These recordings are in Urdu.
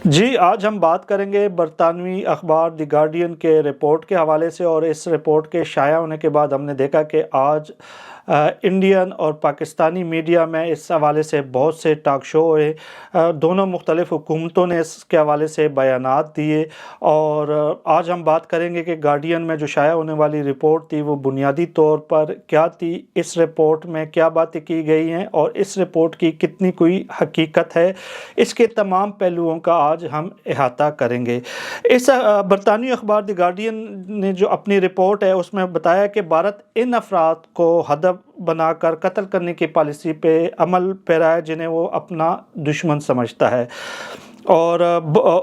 جی، آج ہم بات کریں گے برطانوی اخبار دی گارڈین کے رپورٹ کے حوالے سے، اور اس رپورٹ کے شائع ہونے کے بعد ہم نے دیکھا کہ آج انڈین اور پاکستانی میڈیا میں اس حوالے سے بہت سے ٹاک شو ہوئے، دونوں مختلف حکومتوں نے اس کے حوالے سے بیانات دیے، اور آج ہم بات کریں گے کہ گارڈین میں جو شائع ہونے والی رپورٹ تھی وہ بنیادی طور پر کیا تھی، اس رپورٹ میں کیا باتیں کی گئی ہیں اور اس رپورٹ کی کتنی کوئی حقیقت ہے، اس کے تمام پہلوؤں کا آج ہم احاطہ کریں گے۔ اس برطانوی اخبار دی گارڈین نے جو اپنی رپورٹ ہے اس میں بتایا کہ بھارت ان افراد کو ہدف بنا کر قتل کرنے کی پالیسی پہ عمل پیرا ہے جنہیں وہ اپنا دشمن سمجھتا ہے، اور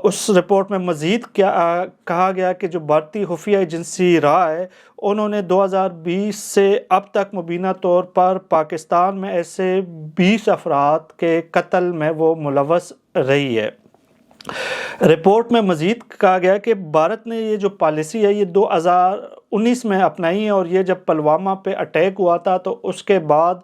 اس رپورٹ میں مزید کیا کہا گیا کہ جو بھارتی خفیہ ایجنسی را ہے انہوں نے 2020 سے اب تک مبینہ طور پر پاکستان میں ایسے 20 افراد کے قتل میں وہ ملوث رہی ہے۔ رپورٹ میں مزید کہا گیا کہ بھارت نے یہ جو پالیسی ہے یہ 2019 میں اپنائی ہے، اور یہ جب پلوامہ پہ اٹیک ہوا تھا تو اس کے بعد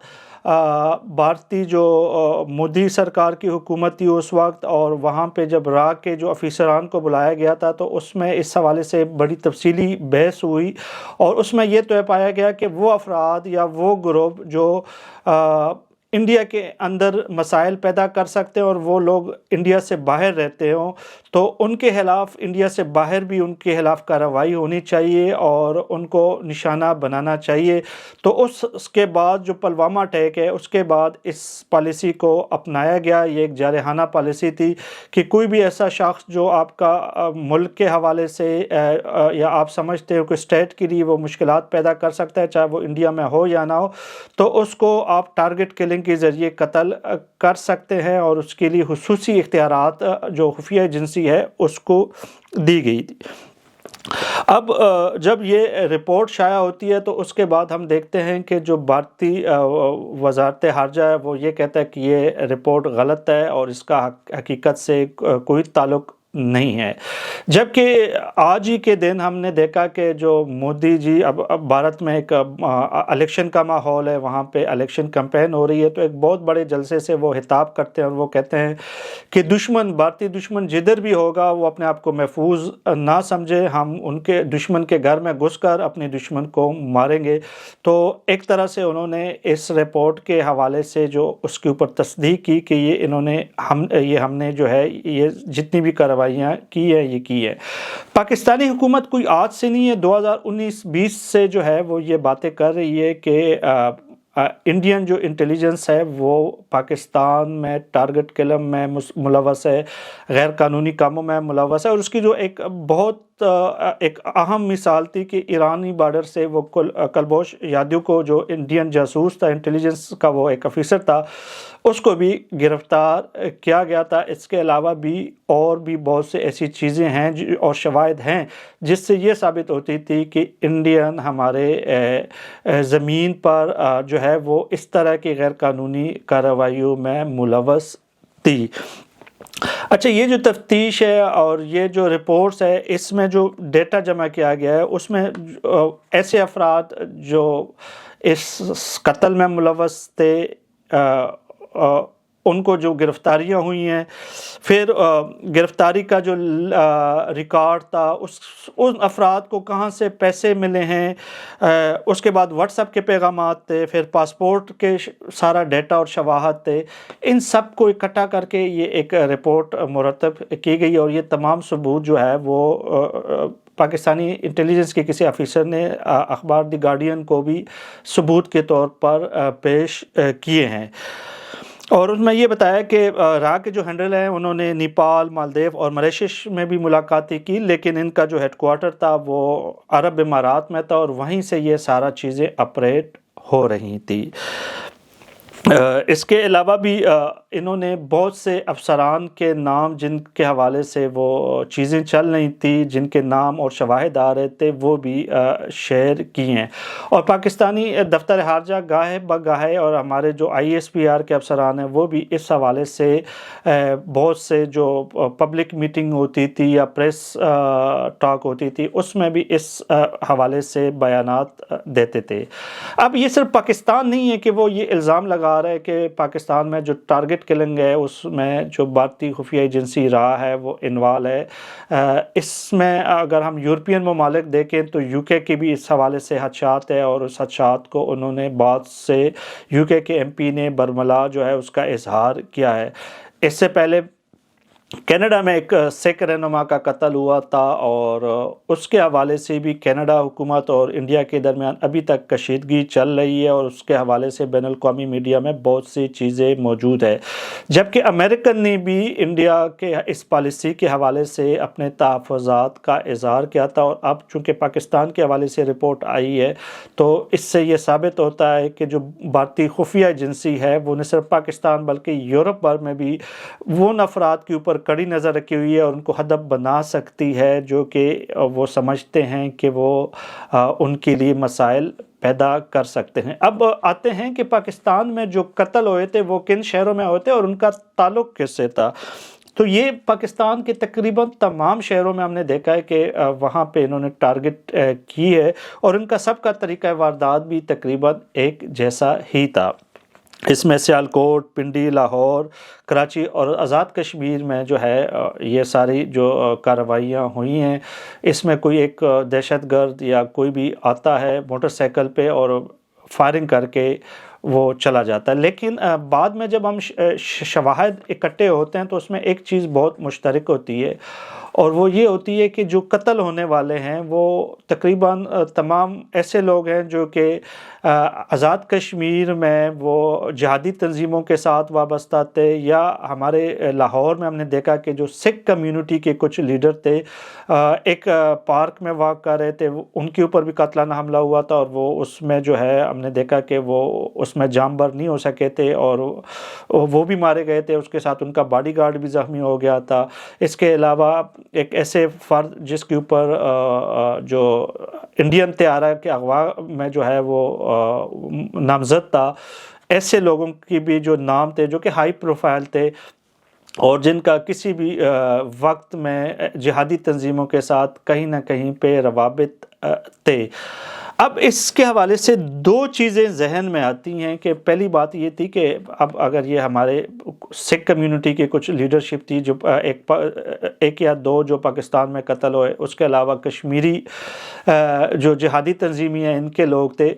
بھارتی جو مودی سرکار کی حکومت تھی اس وقت، اور وہاں پہ جب را کے جو افیسران کو بلایا گیا تھا تو اس میں اس حوالے سے بڑی تفصیلی بحث ہوئی، اور اس میں یہ طے پایا گیا کہ وہ افراد یا وہ گروپ جو انڈیا کے اندر مسائل پیدا کر سکتے ہیں اور وہ لوگ انڈیا سے باہر رہتے ہوں تو ان کے خلاف انڈیا سے باہر بھی ان کے خلاف کارروائی ہونی چاہیے اور ان کو نشانہ بنانا چاہیے۔ تو اس کے بعد جو پلوامہ اٹیک ہے اس کے بعد اس پالیسی کو اپنایا گیا۔ یہ ایک جارحانہ پالیسی تھی کہ کوئی بھی ایسا شخص جو آپ کا ملک کے حوالے سے یا آپ سمجھتے ہو کہ اسٹیٹ کے لیے وہ مشکلات پیدا کر سکتا ہے، چاہے وہ انڈیا میں ہو یا نہ ہو، تو اس کو آپ ٹارگٹ کلنگ کے ذریعے قتل کر سکتے ہیں، اور اس کے لیے خصوصی اختیارات جو خفیہ ایجنسی ہے اس کو دی گئی تھی۔ اب جب یہ رپورٹ شائع ہوتی ہے تو اس کے بعد ہم دیکھتے ہیں کہ جو بھارتی وزارت خارجہ ہے وہ یہ کہتا ہے کہ یہ رپورٹ غلط ہے اور اس کا حقیقت سے کوئی تعلق نہیں ہے، جبکہ آج ہی کے دن ہم نے دیکھا کہ جو مودی جی اب بھارت میں ایک الیکشن کا ماحول ہے، وہاں پہ الیکشن کمپین ہو رہی ہے، تو ایک بہت بڑے جلسے سے وہ خطاب کرتے ہیں اور وہ کہتے ہیں کہ بھارتی دشمن جدھر بھی ہوگا وہ اپنے آپ کو محفوظ نہ سمجھے، ہم ان کے دشمن کے گھر میں گھس کر اپنے دشمن کو ماریں گے۔ تو ایک طرح سے انہوں نے اس رپورٹ کے حوالے سے جو اس کے اوپر تصدیق کی کہ یہ ہم نے جو ہے یہ جتنی بھی کارروائیاں کی ہیں یہ کی ہے۔ پاکستانی حکومت کوئی آج سے نہیں ہے، 2019-20 سے جو ہے وہ یہ باتیں کر رہی ہے کہ انڈین جو انٹیلیجنس ہے وہ پاکستان میں ٹارگٹ کلنگ میں ملوث ہے، غیر قانونی کاموں میں ملوث ہے، اور اس کی جو ایک بہت ایک اہم مثال تھی کہ ایرانی بارڈر سے وہ کلبوش یادیو کو جو انڈین جاسوس تھا، انٹیلیجنس کا وہ ایک افیسر تھا، اس کو بھی گرفتار کیا گیا تھا۔ اس کے علاوہ بھی اور بھی بہت سے ایسی چیزیں ہیں اور شواہد ہیں جس سے یہ ثابت ہوتی تھی کہ انڈین ہمارے زمین پر جو ہے وہ اس طرح کی غیر قانونی کارروائیوں میں ملوث تھی۔ اچھا، یہ جو تفتیش ہے اور یہ جو رپورٹس ہے اس میں جو ڈیٹا جمع کیا گیا ہے اس میں ایسے افراد جو اس قتل میں ملوث تھے ان کو جو گرفتاریاں ہوئی ہیں، پھر گرفتاری کا جو ریکارڈ تھا، ان افراد کو کہاں سے پیسے ملے ہیں، اس کے بعد واٹس ایپ کے پیغامات تھے، پھر پاسپورٹ کے سارا ڈیٹا اور شواہد تھے، ان سب کو اکٹھا کر کے یہ ایک رپورٹ مرتب کی گئی، اور یہ تمام ثبوت جو ہے وہ پاکستانی انٹیلیجنس کے کسی افیسر نے اخبار دی گارڈین کو بھی ثبوت کے طور پر پیش کیے ہیں۔ اور اس میں یہ بتایا کہ را کے جو ہینڈل ہیں انہوں نے نیپال، مالدیو اور موریشس میں بھی ملاقاتیں کی، لیکن ان کا جو ہیڈ کوارٹر تھا وہ عرب امارات میں تھا، اور وہیں سے یہ سارا چیزیں آپریٹ ہو رہی تھی۔ اس کے علاوہ بھی انہوں نے بہت سے افسران کے نام جن کے حوالے سے وہ چیزیں چل رہی تھی، جن کے نام اور شواہد آ رہے تھے، وہ بھی شیئر کی ہیں، اور پاکستانی دفتر خارجہ گاہے بگاہے اور ہمارے جو ISPR کے افسران ہیں وہ بھی اس حوالے سے بہت سے جو پبلک میٹنگ ہوتی تھی یا پریس ٹاک ہوتی تھی اس میں بھی اس حوالے سے بیانات دیتے تھے۔ اب یہ صرف پاکستان نہیں ہے کہ وہ یہ الزام لگا آ رہا ہے کہ پاکستان میں جو ٹارگٹ کلنگ ہے اس میں جو بھارتی خفیہ ایجنسی رہا ہے وہ انوالو ہے۔ اس میں اگر ہم یورپین ممالک دیکھیں تو یو کے کی بھی اس حوالے سے خدشات ہے، اور اس خدشات کو انہوں نے بعد سے یو کے ایم پی نے برملا جو ہے اس کا اظہار کیا ہے۔ اس سے پہلے کینیڈا میں ایک سکھ رہنما کا قتل ہوا تھا، اور اس کے حوالے سے بھی کینیڈا حکومت اور انڈیا کے درمیان ابھی تک کشیدگی چل رہی ہے، اور اس کے حوالے سے بین الاقوامی میڈیا میں بہت سی چیزیں موجود ہے، جبکہ امریکن نے بھی انڈیا کے اس پالیسی کے حوالے سے اپنے تحفظات کا اظہار کیا تھا، اور اب چونکہ پاکستان کے حوالے سے رپورٹ آئی ہے تو اس سے یہ ثابت ہوتا ہے کہ جو بھارتی خفیہ ایجنسی ہے وہ نہ صرف پاکستان بلکہ یورپ بھر میں بھی وہ افراد کے اوپر کڑی نظر رکھی ہوئی ہے اور ان کو ہدف بنا سکتی ہے جو کہ وہ سمجھتے ہیں کہ وہ ان کے لیے مسائل پیدا کر سکتے ہیں۔ اب آتے ہیں کہ پاکستان میں جو قتل ہوئے تھے وہ کن شہروں میں ہوئے تھے اور ان کا تعلق کس سے تھا۔ تو یہ پاکستان کے تقریباً تمام شہروں میں ہم نے دیکھا ہے کہ وہاں پہ انہوں نے ٹارگٹ کی ہے، اور ان کا سب کا طریقہ واردات بھی تقریباً ایک جیسا ہی تھا۔ اس میں سیالکوٹ، پنڈی، لاہور، کراچی اور آزاد کشمیر میں جو ہے یہ ساری جو کارروائیاں ہوئی ہیں، اس میں کوئی ایک دہشت گرد یا کوئی بھی آتا ہے موٹر سائیکل پہ اور فائرنگ کر کے وہ چلا جاتا ہے، لیکن بعد میں جب ہم شواہد اکٹھے ہوتے ہیں تو اس میں ایک چیز بہت مشترک ہوتی ہے، اور وہ یہ ہوتی ہے کہ جو قتل ہونے والے ہیں وہ تقریباً تمام ایسے لوگ ہیں جو کہ آزاد کشمیر میں وہ جہادی تنظیموں کے ساتھ وابستہ تھے، یا ہمارے لاہور میں ہم نے دیکھا کہ جو سکھ کمیونٹی کے کچھ لیڈر تھے ایک پارک میں واک کر رہے تھے، ان کے اوپر بھی قاتلانہ حملہ ہوا تھا، اور وہ اس میں جو ہے ہم نے دیکھا کہ وہ اس میں جام بر نہیں ہو سکے تھے اور وہ بھی مارے گئے تھے، اس کے ساتھ ان کا باڈی گارڈ بھی زخمی ہو گیا تھا۔ اس کے علاوہ ایک ایسے فرد جس کے اوپر جو انڈین طیارہ کے اغوا میں جو ہے وہ نامزد تھا، ایسے لوگوں کی بھی جو نام تھے جو کہ ہائی پروفائل تھے اور جن کا کسی بھی وقت میں جہادی تنظیموں کے ساتھ کہیں نہ کہیں پہ روابط تھے۔ اب اس کے حوالے سے دو چیزیں ذہن میں آتی ہیں کہ پہلی بات یہ تھی کہ اب اگر یہ ہمارے سکھ کمیونٹی کے کچھ لیڈرشپ تھی جو ایک یا دو جو پاکستان میں قتل ہوئے، اس کے علاوہ کشمیری جو جہادی تنظیمی ہیں ان کے لوگ تھے،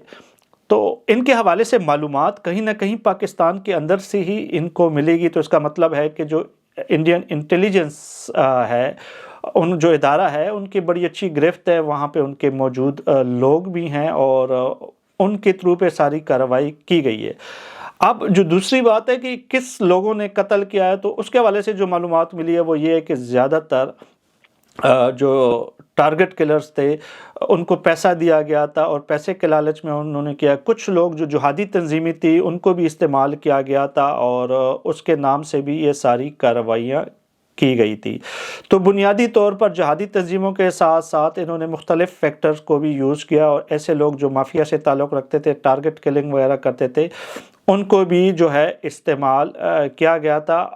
تو ان کے حوالے سے معلومات کہیں نہ کہیں پاکستان کے اندر سے ہی ان کو ملے گی، تو اس کا مطلب ہے کہ جو انڈین انٹیلیجنس ہے، ان جو ادارہ ہے ان کی بڑی اچھی گرفت ہے، وہاں پہ ان کے موجود لوگ بھی ہیں اور ان کے تھرو پہ ساری کارروائی کی گئی ہے۔ اب جو دوسری بات ہے کہ کس لوگوں نے قتل کیا ہے، تو اس کے حوالے سے جو معلومات ملی ہے وہ یہ ہے کہ زیادہ تر جو ٹارگٹ کلرز تھے ان کو پیسہ دیا گیا تھا اور پیسے کے لالچ میں انہوں نے کیا۔ کچھ لوگ جو جہادی تنظیمی تھی ان کو بھی استعمال کیا گیا تھا اور اس کے نام سے بھی یہ ساری کارروائیاں کی گئی تھی۔ تو بنیادی طور پر جہادی تنظیموں کے ساتھ ساتھ انہوں نے مختلف فیکٹرز کو بھی یوز کیا، اور ایسے لوگ جو مافیا سے تعلق رکھتے تھے، ٹارگٹ کلنگ وغیرہ کرتے تھے، ان کو بھی جو ہے استعمال کیا گیا تھا۔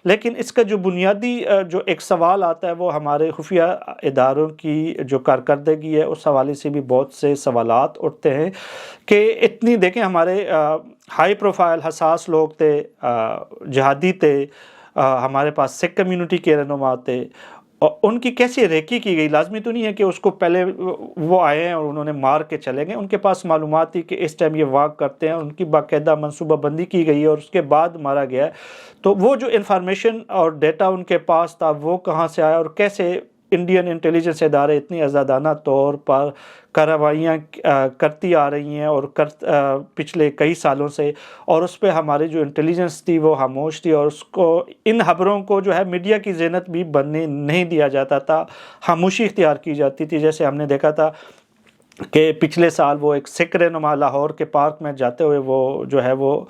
لیکن اس کا جو بنیادی جو ایک سوال آتا ہے وہ ہمارے خفیہ اداروں کی جو کارکردگی ہے اس حوالے سے بھی بہت سے سوالات اٹھتے ہیں کہ اتنی دیکھیں ہمارے ہائی پروفائل حساس لوگ تھے، جہادی تھے، ہمارے پاس سکھ کمیونٹی کے رہنما تھے، اور ان کی کیسی ریکی کی گئی؟ لازمی تو نہیں ہے کہ اس کو پہلے وہ آئے ہیں اور انہوں نے مار کے چلے گئے، ان کے پاس معلومات تھی کہ اس ٹائم یہ واک کرتے ہیں، ان کی باقاعدہ منصوبہ بندی کی گئی ہے اور اس کے بعد مارا گیا ہے۔ تو وہ جو انفارمیشن اور ڈیٹا ان کے پاس تھا وہ کہاں سے آیا، اور کیسے انڈین انٹیلیجنس ادارے اتنی آزادانہ طور پر کارروائیاں کرتی آ رہی ہیں اور پچھلے کئی سالوں سے، اور اس پہ ہماری جو انٹیلیجنس تھی وہ خاموش تھی، اور اس کو ان خبروں کو جو ہے میڈیا کی زینت بھی بننے نہیں دیا جاتا تھا، خاموشی اختیار کی جاتی تھی۔ جیسے ہم نے دیکھا تھا کہ پچھلے سال وہ ایک سکھ رہنما لاہور کے پارک میں جاتے ہوئے وہ جو ہے وہ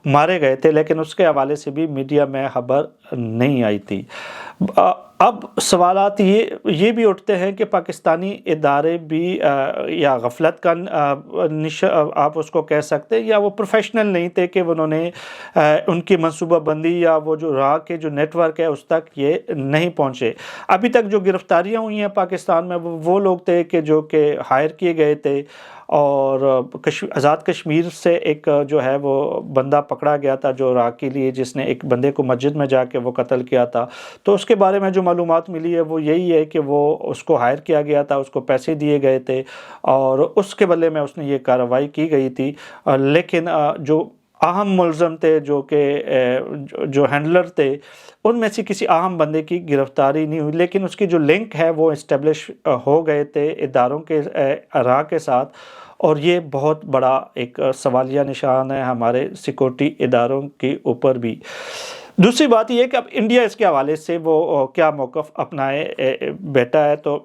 مارے گئے تھے، لیکن اس کے حوالے سے بھی میڈیا میں خبر نہیں آئی تھی۔ اب سوالات یہ بھی اٹھتے ہیں کہ پاکستانی ادارے بھی یا غفلت کا آپ اس کو کہہ سکتے ہیں، یا وہ پروفیشنل نہیں تھے کہ انہوں نے ان کی منصوبہ بندی یا وہ جو راہ کے جو نیٹ ورک ہے اس تک یہ نہیں پہنچے۔ ابھی تک جو گرفتاریاں ہوئی ہیں پاکستان میں وہ لوگ تھے کہ جو کہ ہائر کیے گئے تھے، اور آزاد کشمیر سے ایک جو ہے وہ بندہ پکڑا گیا تھا جو عراق کے لیے، جس نے ایک بندے کو مسجد میں جا کے وہ قتل کیا تھا. تو اس کے بارے میں جو معلومات ملی ہے وہ یہی ہے کہ وہ اس کو ہائر کیا گیا تھا، اس کو پیسے دیے گئے تھے اور اس کے بدلے میں اس نے یہ کارروائی کی گئی تھی. لیکن جو اہم ملزم تھے، جو کہ جو ہینڈلر تھے، ان میں سے کسی اہم بندے کی گرفتاری نہیں ہوئی، لیکن اس کی جو لنک ہے وہ اسٹیبلش ہو گئے تھے اداروں کے عراق کے ساتھ. اور یہ بہت بڑا ایک سوالیہ نشان ہے ہمارے سیکورٹی اداروں کے اوپر بھی. دوسری بات یہ ہے کہ اب انڈیا اس کے حوالے سے وہ کیا موقف اپنائے بیٹھا ہے. تو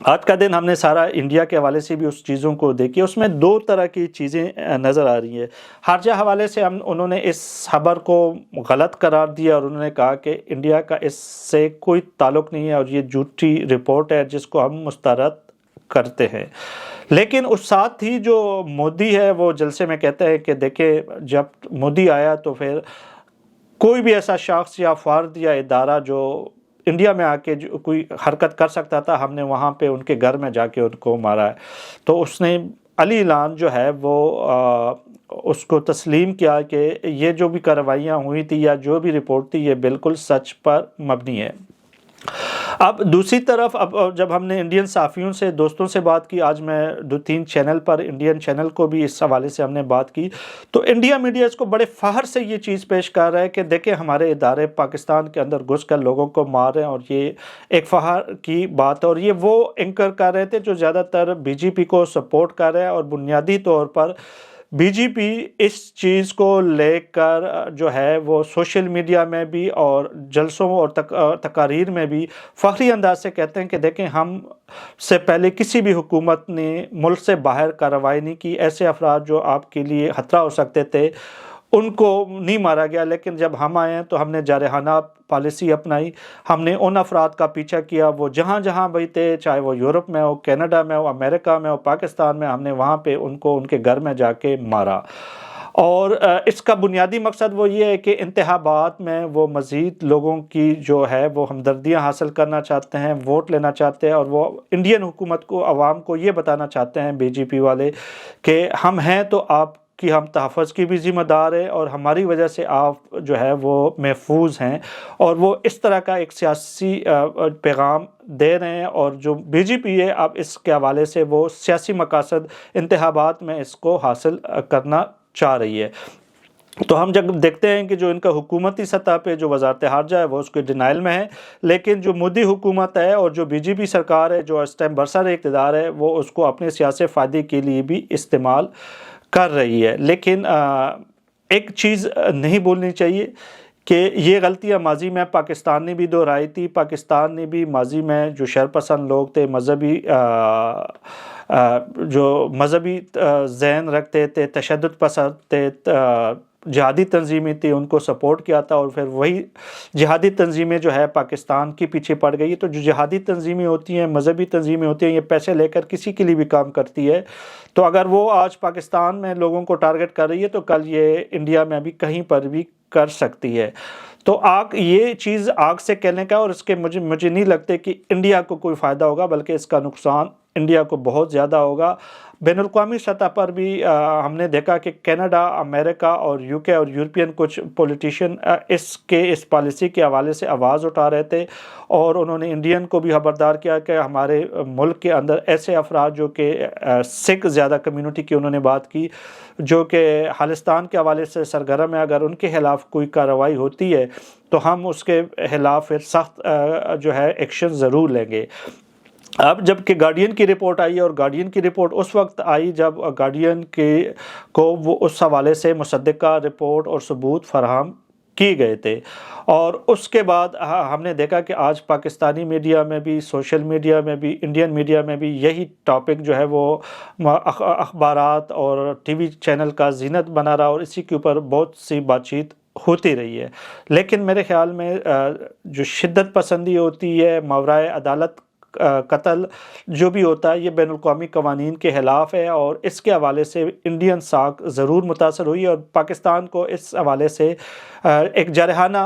آج کا دن ہم نے سارا انڈیا کے حوالے سے بھی اس چیزوں کو دیکھی. اس میں دو طرح کی چیزیں نظر آ رہی ہیں. خارجہ حوالے سے انہوں نے اس خبر کو غلط قرار دیا اور انہوں نے کہا کہ انڈیا کا اس سے کوئی تعلق نہیں ہے اور یہ جھوٹی رپورٹ ہے جس کو ہم مسترد کرتے ہیں. لیکن اس ساتھ ہی جو مودی ہے وہ جلسے میں کہتا ہے کہ دیکھیں جب مودی آیا تو پھر کوئی بھی ایسا شخص یا فرد یا ادارہ جو انڈیا میں آ کے جو کوئی حرکت کر سکتا تھا، ہم نے وہاں پہ ان کے گھر میں جا کے ان کو مارا ہے. تو اس نے علی اعلان جو ہے وہ اس کو تسلیم کیا کہ یہ جو بھی کارروائیاں ہوئی تھی یا جو بھی رپورٹ تھی یہ بالکل سچ پر مبنی ہے. اب دوسری طرف اب جب ہم نے انڈین صحافیوں سے دوستوں سے بات کی، آج میں 2-3 چینل پر انڈین چینل کو بھی اس حوالے سے ہم نے بات کی، تو انڈیا میڈیا اس کو بڑے فخر سے یہ چیز پیش کر رہا ہے کہ دیکھیں ہمارے ادارے پاکستان کے اندر گھس کر لوگوں کو مار رہے ہیں، اور یہ ایک فخر کی بات ہے. اور یہ وہ اینکر کر رہے تھے جو زیادہ تر بی جے پی کو سپورٹ کر رہے ہیں، اور بنیادی طور پر بی جے پی اس چیز کو لے کر جو ہے وہ سوشل میڈیا میں بھی اور جلسوں اور تقاریر میں بھی فخری انداز سے کہتے ہیں کہ دیکھیں ہم سے پہلے کسی بھی حکومت نے ملک سے باہر کارروائی نہیں کی. ایسے افراد جو آپ کے لیے خطرہ ہو سکتے تھے ان کو نہیں مارا گیا، لیکن جب ہم آئے ہیں تو ہم نے جارحانہ پالیسی اپنائی. ہم نے ان افراد کا پیچھا کیا وہ جہاں جہاں بھی تھے، چاہے وہ یورپ میں ہو، کینیڈا میں ہو، امریکہ میں ہو، پاکستان میں، ہم نے وہاں پہ ان کو ان کے گھر میں جا کے مارا. اور اس کا بنیادی مقصد وہ یہ ہے کہ انتخابات میں وہ مزید لوگوں کی جو ہے وہ ہمدردیاں حاصل کرنا چاہتے ہیں، ووٹ لینا چاہتے ہیں، اور وہ انڈین حکومت کو، عوام کو یہ بتانا چاہتے ہیں بی جے پی والے کہ ہم ہیں تو آپ کہ ہم تحفظ کی بھی ذمہ دار ہے اور ہماری وجہ سے آپ جو ہے وہ محفوظ ہیں. اور وہ اس طرح کا ایک سیاسی پیغام دے رہے ہیں، اور جو بی جے پی ہے اب اس کے حوالے سے وہ سیاسی مقاصد انتخابات میں اس کو حاصل کرنا چاہ رہی ہے. تو ہم جب دیکھتے ہیں کہ جو ان کا حکومتی سطح پہ جو وزارت خارجہ ہے وہ اس کے ڈینائل میں ہے، لیکن جو مودی حکومت ہے اور جو بی جے پی سرکار ہے جو اس ٹائم برسر اقتدار ہے وہ اس کو اپنے سیاسی فائدے کے لیے بھی استعمال کر رہی ہے. لیکن ایک چیز نہیں بولنی چاہیے کہ یہ غلطیاں ماضی میں پاکستان نے بھی دہرائی تھی. پاکستان نے بھی ماضی میں جو شرپسند لوگ تھے، مذہبی جو مذہبی ذہن رکھتے تھے، تشدد پسند تھے، جہادی تنظیمیں تھیں، ان کو سپورٹ کیا تھا، اور پھر وہی جہادی تنظیمیں جو ہے پاکستان کے پیچھے پڑ گئی. تو جو جہادی تنظیمیں ہوتی ہیں، مذہبی تنظیمیں ہوتی ہیں، یہ پیسے لے کر کسی کے لیے بھی کام کرتی ہے. تو اگر وہ آج پاکستان میں لوگوں کو ٹارگٹ کر رہی ہے تو کل یہ انڈیا میں بھی کہیں پر بھی کر سکتی ہے. تو یہ چیز آگ سے کہنے کا، اور اس کے مجھے نہیں لگتے کہ انڈیا کو کوئی فائدہ ہوگا، بلکہ اس کا نقصان انڈیا کو بہت زیادہ ہوگا. بین الاقوامی سطح پر بھی ہم نے دیکھا کہ کینیڈا، امریکہ اور یو کے اور یورپین کچھ پولیٹیشین اس پالیسی کے حوالے سے آواز اٹھا رہے تھے، اور انہوں نے انڈین کو بھی خبردار کیا کہ ہمارے ملک کے اندر ایسے افراد جو کہ سکھ زیادہ کمیونٹی کی انہوں نے بات کی، جو کہ خالصتان کے حوالے سے سرگرم ہے، اگر ان کے خلاف کوئی کارروائی ہوتی ہے تو ہم اس کے خلاف پھر سخت جو ہے ایکشن ضرور لیں گے. اب جب کہ گارڈین کی رپورٹ آئی، اور گارڈین کی رپورٹ اس وقت آئی جب گارڈین کو وہ اس حوالے سے مصدقہ رپورٹ اور ثبوت فراہم کی گئے تھے، اور اس کے بعد ہم نے دیکھا کہ آج پاکستانی میڈیا میں بھی، سوشل میڈیا میں بھی، انڈین میڈیا میں بھی یہی ٹاپک جو ہے وہ اخبارات اور ٹی وی چینل کا زینت بنا رہا، اور اسی کے اوپر بہت سی بات چیت ہوتی رہی ہے. لیکن میرے خیال میں جو شدت پسندی ہوتی ہے، ماورائے عدالت قتل جو بھی ہوتا ہے، یہ بین الاقوامی قوانین کے خلاف ہے، اور اس کے حوالے سے انڈین ساکھ ضرور متاثر ہوئی، اور پاکستان کو اس حوالے سے ایک جارحانہ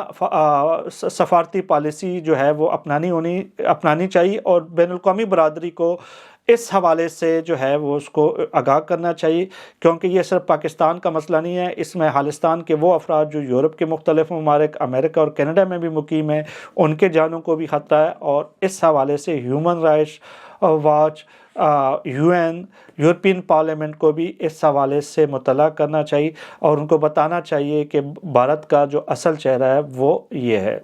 سفارتی پالیسی جو ہے وہ اپنانی چاہیے، اور بین الاقوامی برادری کو اس حوالے سے جو ہے وہ اس کو آگاہ کرنا چاہیے، کیونکہ یہ صرف پاکستان کا مسئلہ نہیں ہے، اس میں خالستان کے وہ افراد جو یورپ کے مختلف ممالک، امریکہ اور کینیڈا میں بھی مقیم ہیں، ان کے جانوں کو بھی خطرہ ہے، اور اس حوالے سے human rights watch, UN، European parliament کو بھی اس حوالے سے مطلع کرنا چاہیے اور ان کو بتانا چاہیے کہ بھارت کا جو اصل چہرہ ہے وہ یہ ہے۔